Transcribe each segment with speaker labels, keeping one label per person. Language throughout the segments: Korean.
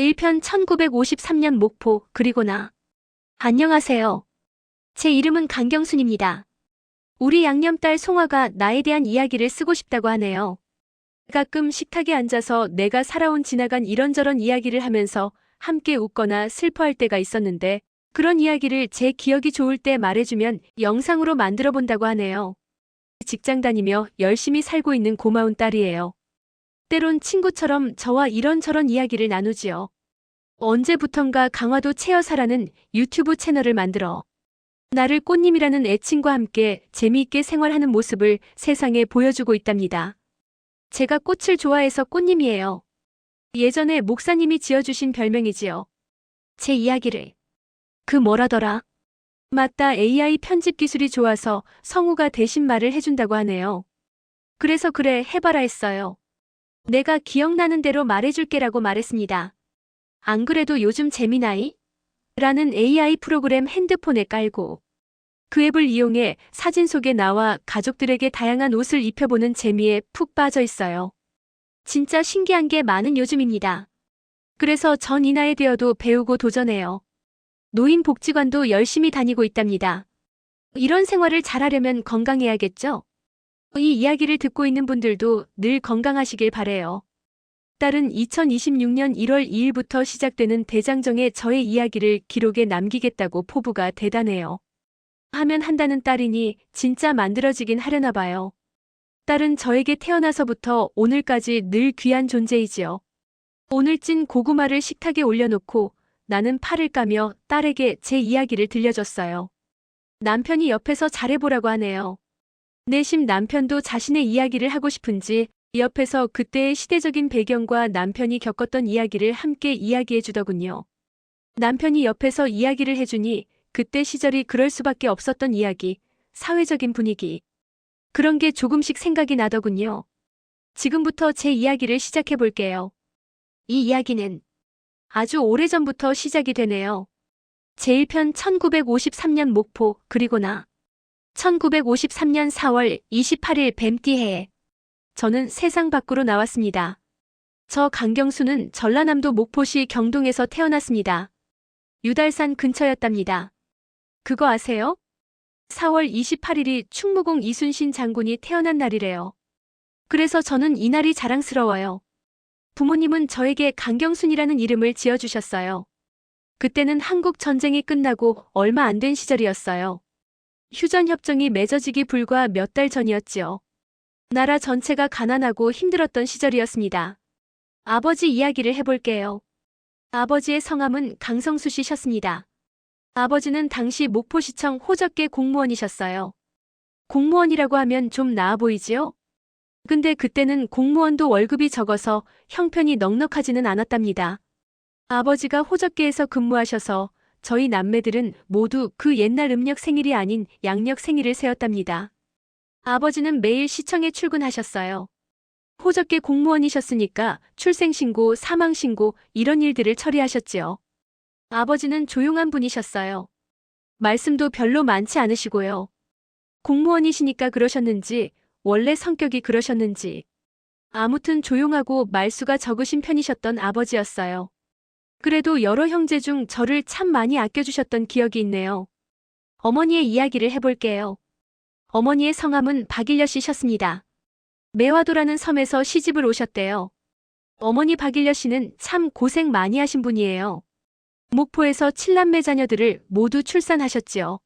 Speaker 1: 1편 1953년 목포 그리고 나. 안녕하세요. 제 이름은 강경순입니다. 우리 양념딸 송아가 나에 대한 이야기를 쓰고 싶다고 하네요. 가끔 식탁에 앉아서 내가 살아온 지나간 이런저런 이야기를 하면서 함께 웃거나 슬퍼할 때가 있었는데 그런 이야기를 제 기억이 좋을 때 말해주면 영상으로 만들어 본다고 하네요. 직장 다니며 열심히 살고 있는 고마운 딸이에요. 때론 친구처럼 저와 이런저런 이야기를 나누지요. 언제부턴가 강화도 체어사라는 유튜브 채널을 만들어 나를 꽃님이라는 애칭과 함께 재미있게 생활하는 모습을 세상에 보여주고 있답니다. 제가 꽃을 좋아해서 꽃님이에요. 예전에 목사님이 지어주신 별명이지요. 제 이야기를. 그 뭐라더라? 맞다, AI 편집 기술이 좋아서 성우가 대신 말을 해준다고 하네요. 그래서 그래, 해봐라 했어요. 내가 기억나는 대로 말해줄게라고 말했습니다. 안 그래도 요즘 재미나이? 라는 AI 프로그램 핸드폰에 깔고 그 앱을 이용해 사진 속에 나와 가족들에게 다양한 옷을 입혀보는 재미에 푹 빠져 있어요. 진짜 신기한 게 많은 요즘입니다. 그래서 전 이 나이 되어도 배우고 도전해요. 노인복지관도 열심히 다니고 있답니다. 이런 생활을 잘하려면 건강해야겠죠? 이 이야기를 듣고 있는 분들도 늘 건강하시길 바래요. 딸은 2026년 1월 2일부터 시작되는 대장정에 저의 이야기를 기록에 남기겠다고 포부가 대단해요. 하면 한다는 딸이니 진짜 만들어지긴 하려나 봐요. 딸은 저에게 태어나서부터 오늘까지 늘 귀한 존재이지요. 오늘 찐 고구마를 식탁에 올려놓고 나는 팔을 까며 딸에게 제 이야기를 들려줬어요. 남편이 옆에서 잘해보라고 하네요. 내심 남편도 자신의 이야기를 하고 싶은지 옆에서 그때의 시대적인 배경과 남편이 겪었던 이야기를 함께 이야기해 주더군요. 남편이 옆에서 이야기를 해주니 그때 시절이 그럴 수밖에 없었던 이야기, 사회적인 분위기. 그런 게 조금씩 생각이 나더군요. 지금부터 제 이야기를 시작해 볼게요. 이 이야기는 아주 오래전부터 시작이 되네요. 제1편 1953년 목포 그리고 나. 1953년 4월 28일 뱀띠해에 저는 세상 밖으로 나왔습니다. 저 강경수는 전라남도 목포시 경동에서 태어났습니다. 유달산 근처였답니다. 그거 아세요? 4월 28일이 충무공 이순신 장군이 태어난 날이래요. 그래서 저는 이 날이 자랑스러워요. 부모님은 저에게 강경순이라는 이름을 지어주셨어요. 그때는 한국 전쟁이 끝나고 얼마 안 된 시절이었어요. 휴전협정이 맺어지기 불과 몇 달 전이었지요. 나라 전체가 가난하고 힘들었던 시절이었습니다. 아버지 이야기를 해볼게요. 아버지의 성함은 강성수 씨셨습니다. 아버지는 당시 목포시청 호적계 공무원이셨어요. 공무원이라고 하면 좀 나아 보이지요? 근데 그때는 공무원도 월급이 적어서 형편이 넉넉하지는 않았답니다. 아버지가 호적계에서 근무하셔서 저희 남매들은 모두 그 옛날 음력 생일이 아닌 양력 생일을 세웠답니다. 아버지는 매일 시청에 출근하셨어요. 호적계 공무원이셨으니까 출생신고, 사망신고 이런 일들을 처리하셨지요. 아버지는 조용한 분이셨어요. 말씀도 별로 많지 않으시고요. 공무원이시니까 그러셨는지 원래 성격이 그러셨는지 아무튼 조용하고 말수가 적으신 편이셨던 아버지였어요. 그래도 여러 형제 중 저를 참 많이 아껴주셨던 기억이 있네요. 어머니의 이야기를 해볼게요. 어머니의 성함은 박일려 씨셨습니다. 매화도라는 섬에서 시집을 오셨대요. 어머니 박일려 씨는 참 고생 많이 하신 분이에요. 목포에서 7남매 자녀들을 모두 출산하셨지요.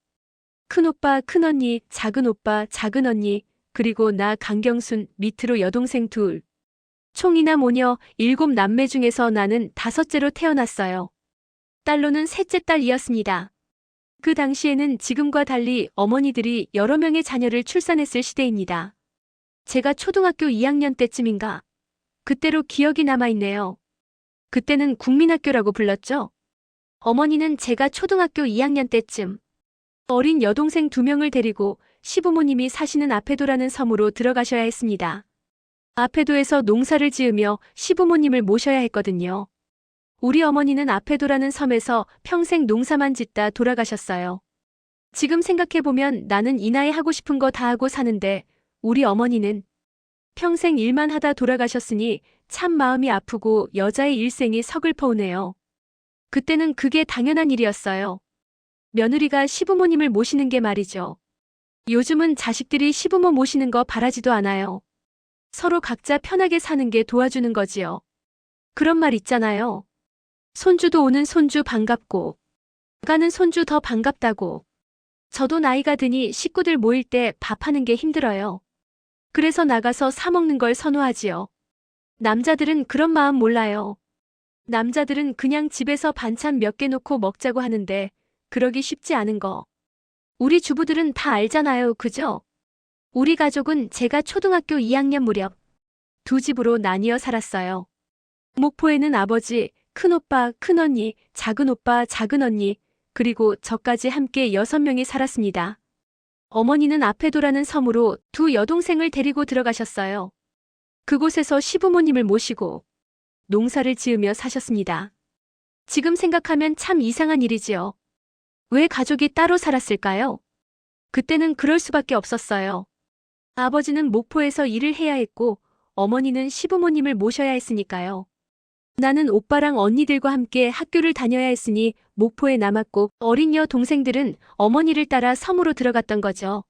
Speaker 1: 큰오빠, 큰언니, 작은오빠, 작은언니, 그리고 나 강경순 밑으로 여동생 둘. 총 이남 5녀 7남매 중에서 나는 5째로 태어났어요. 딸로는 셋째 딸이었습니다. 그 당시에는 지금과 달리 어머니들이 여러 명의 자녀를 출산했을 시대입니다. 제가 초등학교 2학년 때쯤인가? 그때로 기억이 남아있네요. 그때는 국민학교라고 불렀죠. 어머니는 제가 초등학교 2학년 때쯤 어린 여동생 2명을 데리고 시부모님이 사시는 아페도라는 섬으로 들어가셔야 했습니다. 아페도에서 농사를 지으며 시부모님을 모셔야 했거든요. 우리 어머니는 아페도라는 섬에서 평생 농사만 짓다 돌아가셨어요. 지금 생각해보면 나는 이 나이에 하고 싶은 거 다 하고 사는데 우리 어머니는 평생 일만 하다 돌아가셨으니 참 마음이 아프고 여자의 일생이 서글퍼오네요. 그때는 그게 당연한 일이었어요. 며느리가 시부모님을 모시는 게 말이죠. 요즘은 자식들이 시부모 모시는 거 바라지도 않아요. 서로 각자 편하게 사는 게 도와주는 거지요. 그런 말 있잖아요. 손주도 오는 손주 반갑고 가는 손주 더 반갑다고. 저도 나이가 드니 식구들 모일 때 밥하는 게 힘들어요. 그래서 나가서 사 먹는 걸 선호하지요. 남자들은 그런 마음 몰라요. 남자들은 그냥 집에서 반찬 몇 개 놓고 먹자고 하는데 그러기 쉽지 않은 거. 우리 주부들은 다 알잖아요, 그죠? 우리 가족은 제가 초등학교 2학년 무렵 두 집으로 나뉘어 살았어요. 목포에는 아버지, 큰오빠, 큰언니, 작은오빠, 작은언니, 그리고 저까지 함께 6명이 살았습니다. 어머니는 아페도라는 섬으로 두 여동생을 데리고 들어가셨어요. 그곳에서 시부모님을 모시고 농사를 지으며 사셨습니다. 지금 생각하면 참 이상한 일이지요. 왜 가족이 따로 살았을까요? 그때는 그럴 수밖에 없었어요. 아버지는 목포에서 일을 해야 했고 어머니는 시부모님을 모셔야 했으니까요. 나는 오빠랑 언니들과 함께 학교를 다녀야 했으니 목포에 남았고 어린 여동생들은 어머니를 따라 섬으로 들어갔던 거죠.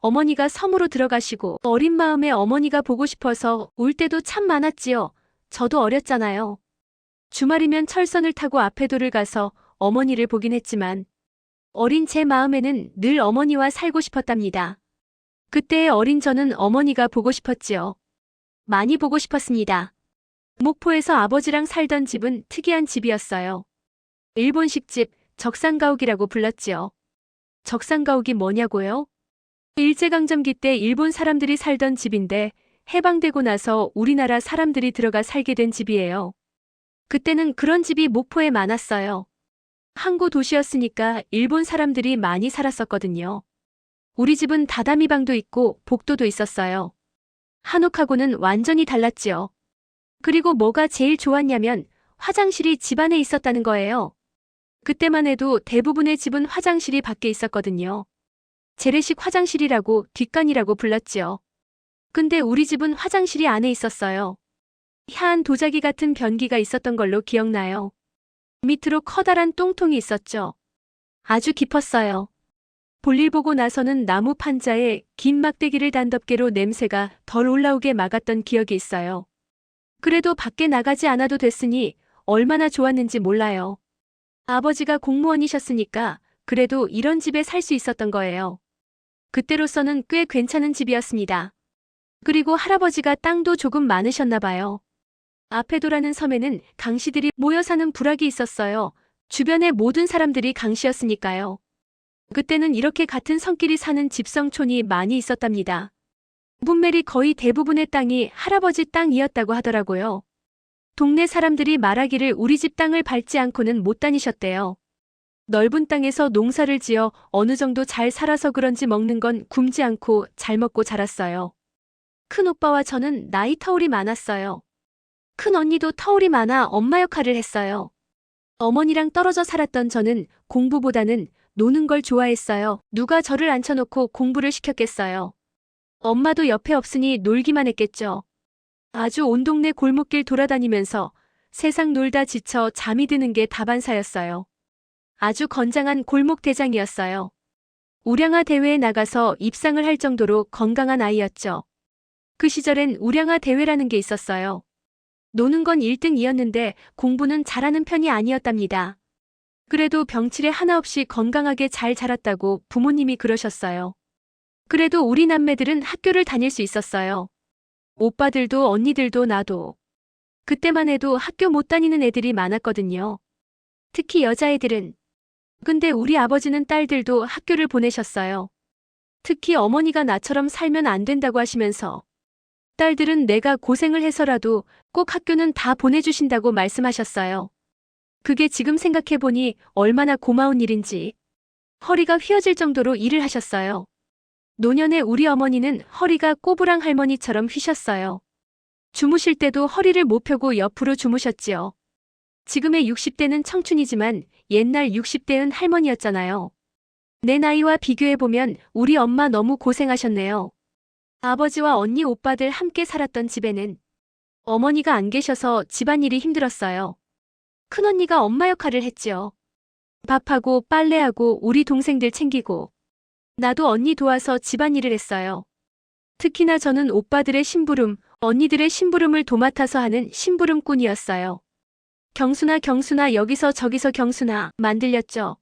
Speaker 1: 어머니가 섬으로 들어가시고 어린 마음에 어머니가 보고 싶어서 울 때도 참 많았지요. 저도 어렸잖아요. 주말이면 철선을 타고 아페도를 가서 어머니를 보긴 했지만 어린 제 마음에는 늘 어머니와 살고 싶었답니다. 그때의 어린 저는 어머니가 보고 싶었지요. 많이 보고 싶었습니다. 목포에서 아버지랑 살던 집은 특이한 집이었어요. 일본식 집, 적산가옥이라고 불렀지요. 적산가옥이 뭐냐고요? 일제강점기 때 일본 사람들이 살던 집인데 해방되고 나서 우리나라 사람들이 들어가 살게 된 집이에요. 그때는 그런 집이 목포에 많았어요. 항구 도시였으니까 일본 사람들이 많이 살았었거든요. 우리 집은 다다미방도 있고 복도도 있었어요. 한옥하고는 완전히 달랐지요. 그리고 뭐가 제일 좋았냐면 화장실이 집 안에 있었다는 거예요. 그때만 해도 대부분의 집은 화장실이 밖에 있었거든요. 재래식 화장실이라고 뒷간이라고 불렀지요. 근데 우리 집은 화장실이 안에 있었어요. 하얀 도자기 같은 변기가 있었던 걸로 기억나요. 밑으로 커다란 똥통이 있었죠. 아주 깊었어요. 볼일 보고 나서는 나무 판자에 긴 막대기를 단덮개로 냄새가 덜 올라오게 막았던 기억이 있어요. 그래도 밖에 나가지 않아도 됐으니 얼마나 좋았는지 몰라요. 아버지가 공무원이셨으니까 그래도 이런 집에 살 수 있었던 거예요. 그때로서는 꽤 괜찮은 집이었습니다. 그리고 할아버지가 땅도 조금 많으셨나 봐요. 아페도라는 섬에는 강씨들이 모여 사는 부락이 있었어요. 주변의 모든 사람들이 강씨였으니까요. 그때는 이렇게 같은 성끼리 사는 집성촌이 많이 있었답니다. 문멜이 거의 대부분의 땅이 할아버지 땅이었다고 하더라고요. 동네 사람들이 말하기를 우리 집 땅을 밟지 않고는 못 다니셨대요. 넓은 땅에서 농사를 지어 어느 정도 잘 살아서 그런지 먹는 건 굶지 않고 잘 먹고 자랐어요. 큰오빠와 저는 나이 터울이 많았어요. 큰언니도 터울이 많아 엄마 역할을 했어요. 어머니랑 떨어져 살았던 저는 공부보다는 노는 걸 좋아했어요. 누가 저를 앉혀놓고 공부를 시켰겠어요. 엄마도 옆에 없으니 놀기만 했겠죠. 아주 온 동네 골목길 돌아다니면서 세상 놀다 지쳐 잠이 드는 게 다반사였어요. 아주 건장한 골목 대장이었어요. 우량아 대회에 나가서 입상을 할 정도로 건강한 아이였죠. 그 시절엔 우량아 대회라는 게 있었어요. 노는 건 1등이었는데 공부는 잘하는 편이 아니었답니다. 그래도 병치레 하나 없이 건강하게 잘 자랐다고 부모님이 그러셨어요. 그래도 우리 남매들은 학교를 다닐 수 있었어요. 오빠들도 언니들도 나도. 그때만 해도 학교 못 다니는 애들이 많았거든요. 특히 여자애들은. 근데 우리 아버지는 딸들도 학교를 보내셨어요. 특히 어머니가 나처럼 살면 안 된다고 하시면서 딸들은 내가 고생을 해서라도 꼭 학교는 다 보내주신다고 말씀하셨어요. 그게 지금 생각해보니 얼마나 고마운 일인지. 허리가 휘어질 정도로 일을 하셨어요. 노년에 우리 어머니는 허리가 꼬부랑 할머니처럼 휘셨어요. 주무실 때도 허리를 못 펴고 옆으로 주무셨지요. 지금의 60대는 청춘이지만 옛날 60대는 할머니였잖아요. 내 나이와 비교해보면 우리 엄마 너무 고생하셨네요. 아버지와 언니 오빠들 함께 살았던 집에는 어머니가 안 계셔서 집안일이 힘들었어요. 큰언니가 엄마 역할을 했지요. 밥하고 빨래하고 우리 동생들 챙기고 나도 언니 도와서 집안일을 했어요. 특히나 저는 오빠들의 심부름, 언니들의 심부름을 도맡아서 하는 심부름꾼이었어요. 경순아 경순아 여기서 저기서 경순아 만들렸죠.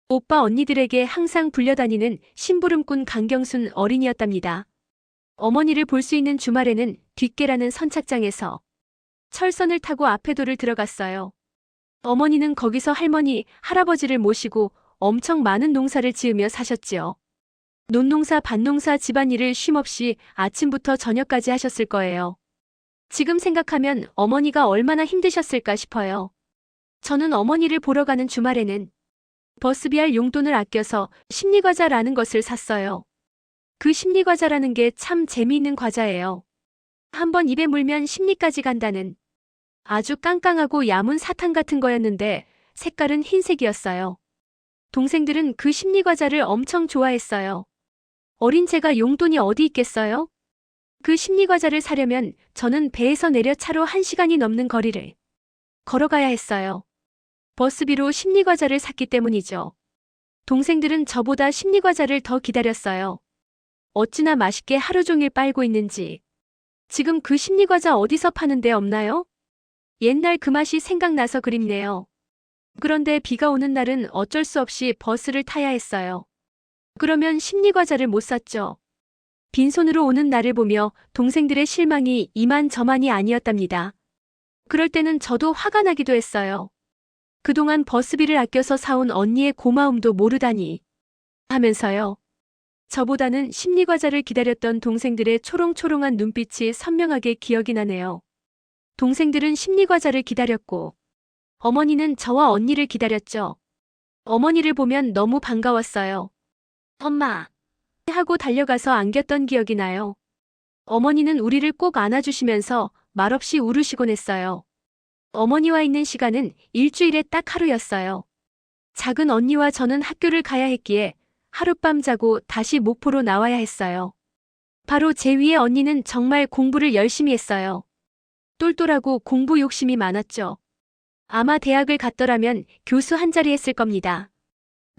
Speaker 1: 오빠 언니들에게 항상 불려다니는 심부름꾼 강경순 어린이였답니다. 어머니를 볼 수 있는 주말에는 뒷계라는 선착장에서 철선을 타고 앞에도를 들어갔어요. 어머니는 거기서 할머니, 할아버지를 모시고 엄청 많은 농사를 지으며 사셨지요. 논농사, 밭농사, 집안일을 쉼없이 아침부터 저녁까지 하셨을 거예요. 지금 생각하면 어머니가 얼마나 힘드셨을까 싶어요. 저는 어머니를 보러 가는 주말에는 버스비할 용돈을 아껴서 심리과자라는 것을 샀어요. 그 심리과자라는 게 참 재미있는 과자예요. 한번 입에 물면 심리까지 간다는 아주 깡깡하고 야문 사탕 같은 거였는데 색깔은 흰색이었어요. 동생들은 그 심리과자를 엄청 좋아했어요. 어린 제가 용돈이 어디 있겠어요? 그 심리과자를 사려면 저는 배에서 내려 차로 1시간이 넘는 거리를 걸어가야 했어요. 버스비로 심리과자를 샀기 때문이죠. 동생들은 저보다 심리과자를 더 기다렸어요. 어찌나 맛있게 하루 종일 빨고 있는지. 지금 그 심리과자 어디서 파는데 없나요? 옛날 그 맛이 생각나서 그립네요. 그런데 비가 오는 날은 어쩔 수 없이 버스를 타야 했어요. 그러면 심리과자를 못 샀죠. 빈손으로 오는 나를 보며 동생들의 실망이 이만저만이 아니었답니다. 그럴 때는 저도 화가 나기도 했어요. 그동안 버스비를 아껴서 사온 언니의 고마움도 모르다니 하면서요. 저보다는 심리과자를 기다렸던 동생들의 초롱초롱한 눈빛이 선명하게 기억이 나네요. 동생들은 심리과자를 기다렸고 어머니는 저와 언니를 기다렸죠. 어머니를 보면 너무 반가웠어요. 엄마! 하고 달려가서 안겼던 기억이 나요. 어머니는 우리를 꼭 안아주시면서 말없이 울으시곤 했어요. 어머니와 있는 시간은 일주일에 딱 하루였어요. 작은 언니와 저는 학교를 가야 했기에 하룻밤 자고 다시 목포로 나와야 했어요. 바로 제 위에 언니는 정말 공부를 열심히 했어요. 똘똘하고 공부 욕심이 많았죠. 아마 대학을 갔더라면 교수 한 자리 했을 겁니다.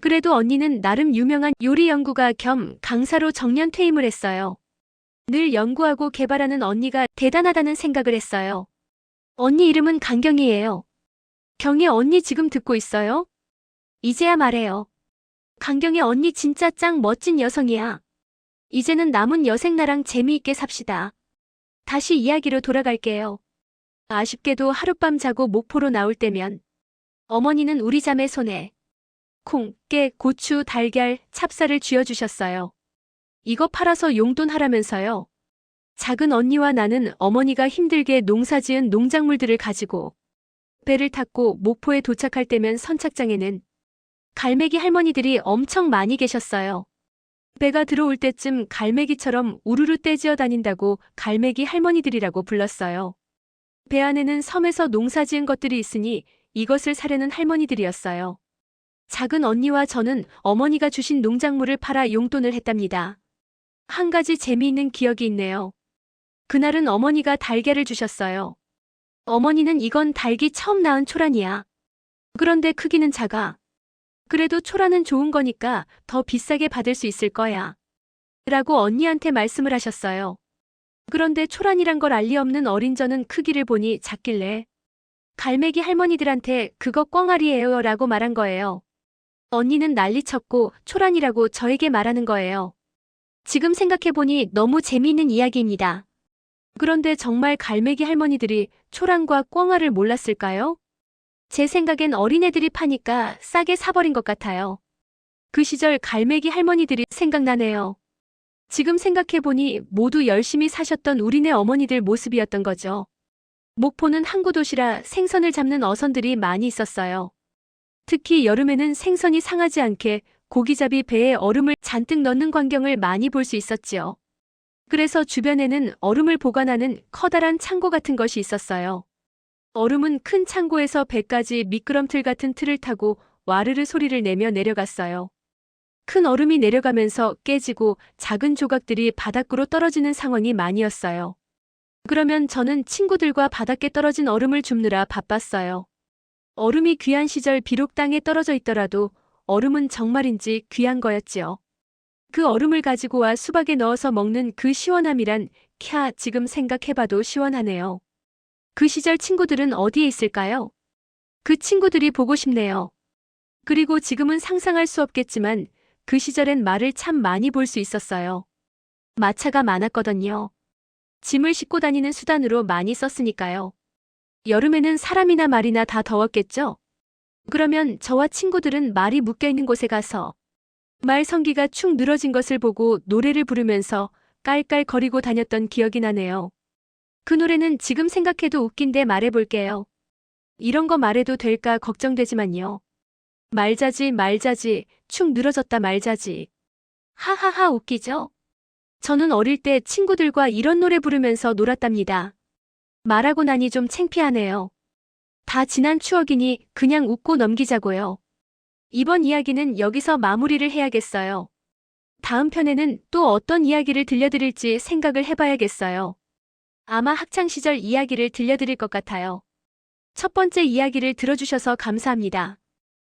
Speaker 1: 그래도 언니는 나름 유명한 요리 연구가 겸 강사로 정년 퇴임을 했어요. 늘 연구하고 개발하는 언니가 대단하다는 생각을 했어요. 언니 이름은 강경이에요. 경희 언니 지금 듣고 있어요? 이제야 말해요. 강경의 언니 진짜 짱 멋진 여성이야. 이제는 남은 여생 나랑 재미있게 삽시다. 다시 이야기로 돌아갈게요. 아쉽게도 하룻밤 자고 목포로 나올 때면 어머니는 우리 자매 손에 콩, 깨, 고추, 달걀, 찹쌀을 쥐어주셨어요. 이거 팔아서 용돈하라면서요. 작은 언니와 나는 어머니가 힘들게 농사지은 농작물들을 가지고 배를 탔고 목포에 도착할 때면 선착장에는 갈매기 할머니들이 엄청 많이 계셨어요. 배가 들어올 때쯤 갈매기처럼 우르르 떼지어 다닌다고 갈매기 할머니들이라고 불렀어요. 배 안에는 섬에서 농사지은 것들이 있으니 이것을 사려는 할머니들이었어요. 작은 언니와 저는 어머니가 주신 농작물을 팔아 용돈을 했답니다. 한 가지 재미있는 기억이 있네요. 그날은 어머니가 달걀을 주셨어요. 어머니는 이건 닭이 처음 낳은 초란이야. 그런데 크기는 작아. 그래도 초란은 좋은 거니까 더 비싸게 받을 수 있을 거야. 라고 언니한테 말씀을 하셨어요. 그런데 초란이란 걸 알 리 없는 어린 저는 크기를 보니 작길래 갈매기 할머니들한테 그거 꿩알이에요 라고 말한 거예요. 언니는 난리쳤고 초란이라고 저에게 말하는 거예요. 지금 생각해보니 너무 재미있는 이야기입니다. 그런데 정말 갈매기 할머니들이 초란과 꿩알을 몰랐을까요? 제 생각엔 어린애들이 파니까 싸게 사버린 것 같아요. 그 시절 갈매기 할머니들이 생각나네요. 지금 생각해보니 모두 열심히 사셨던 우리네 어머니들 모습이었던 거죠. 목포는 항구 도시라 생선을 잡는 어선들이 많이 있었어요. 특히 여름에는 생선이 상하지 않게 고기잡이 배에 얼음을 잔뜩 넣는 광경을 많이 볼 수 있었지요. 그래서 주변에는 얼음을 보관하는 커다란 창고 같은 것이 있었어요. 얼음은 큰 창고에서 배까지 미끄럼틀 같은 틀을 타고 와르르 소리를 내며 내려갔어요. 큰 얼음이 내려가면서 깨지고 작은 조각들이 바닥으로 떨어지는 상황이 많이었어요. 그러면 저는 친구들과 바닥에 떨어진 얼음을 줍느라 바빴어요. 얼음이 귀한 시절 비록 땅에 떨어져 있더라도 얼음은 정말인지 귀한 거였지요. 그 얼음을 가지고 와 수박에 넣어서 먹는 그 시원함이란 지금 생각해봐도 시원하네요. 그 시절 친구들은 어디에 있을까요? 그 친구들이 보고 싶네요. 그리고 지금은 상상할 수 없겠지만 그 시절엔 말을 참 많이 볼 수 있었어요. 마차가 많았거든요. 짐을 싣고 다니는 수단으로 많이 썼으니까요. 여름에는 사람이나 말이나 다 더웠겠죠? 그러면 저와 친구들은 말이 묶여있는 곳에 가서 말 성기가 축 늘어진 것을 보고 노래를 부르면서 깔깔거리고 다녔던 기억이 나네요. 그 노래는 지금 생각해도 웃긴데 말해볼게요. 이런 거 말해도 될까 걱정되지만요. 말자지 말자지 축 늘어졌다 말자지. 하하하 웃기죠? 저는 어릴 때 친구들과 이런 노래 부르면서 놀았답니다. 말하고 나니 좀 창피하네요. 다 지난 추억이니 그냥 웃고 넘기자고요. 이번 이야기는 여기서 마무리를 해야겠어요. 다음 편에는 또 어떤 이야기를 들려드릴지 생각을 해봐야겠어요. 아마 학창시절 이야기를 들려드릴 것 같아요. 첫 번째 이야기를 들어주셔서 감사합니다.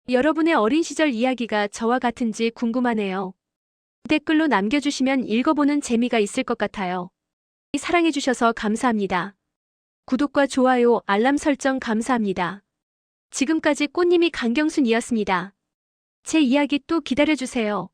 Speaker 1: 여러분의 어린 시절 이야기가 저와 같은지 궁금하네요. 댓글로 남겨주시면 읽어보는 재미가 있을 것 같아요. 사랑해주셔서 감사합니다. 구독과 좋아요, 알람 설정 감사합니다. 지금까지 꽃님이 강경순이었습니다. 제 이야기 또 기다려주세요.